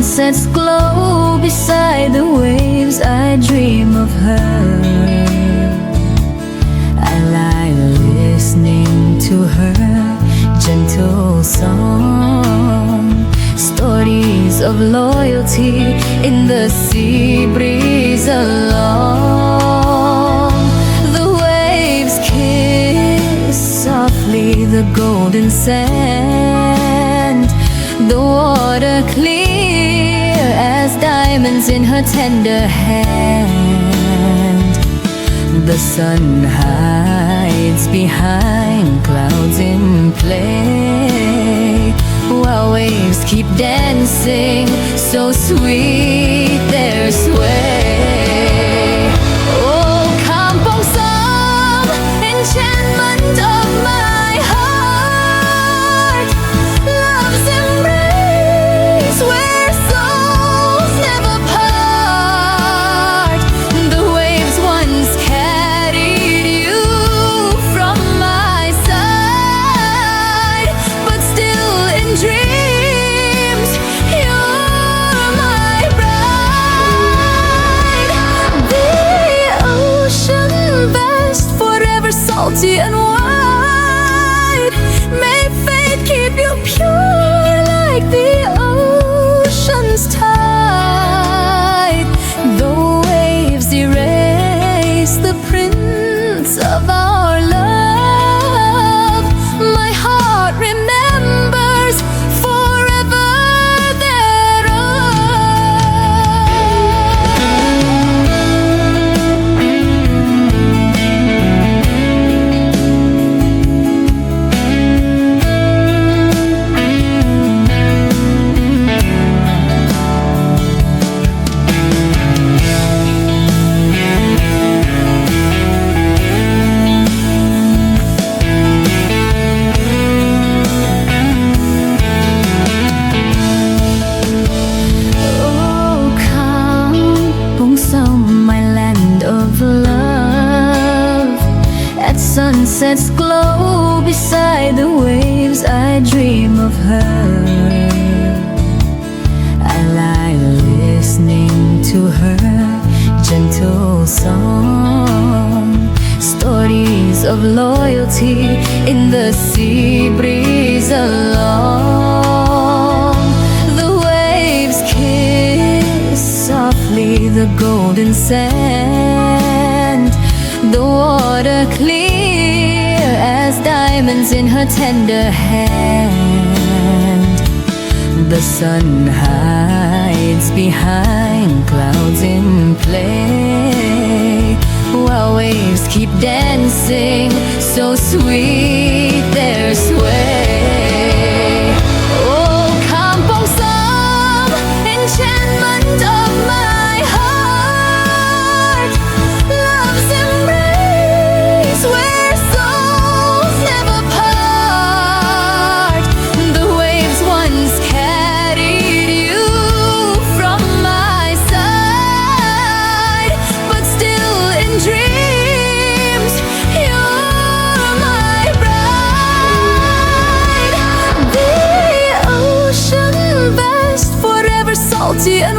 sunsets glow beside the waves, I dream of her. I lie listening to her gentle song, stories of loyalty in the sea breeze along. The waves kiss softly the golden sand, the water clear as diamonds in her tender hand. The sun hides behind clouds in play, while waves keep dancing so sweet their sway. Oh, Kampong Som, enchantment of my heart, love's embrace where souls never part. The waves once carried you from my side, but still in dreams you're my bride. The ocean vast, forever salty and wide, may fate keep you pure like the ocean's tide. The waves erase the prints of our love, my heart remembers forever Oh, Kampong Som, my land of love. At sunsets glow beside the waves, I dream of her. I lie listening to her gentle song, stories of loyalty in the sea breeze along. The waves kiss softly the golden sand, the water clear as diamonds in her tender hand. The sun hides behind clouds in play, while waves keep dancing so sweet their sway. Oh, Kampong Som, enchantment of my heart, love's embrace where souls never part. The waves once carried you from my side, but still in dreams you're my bride. The ocean vast, forever salty and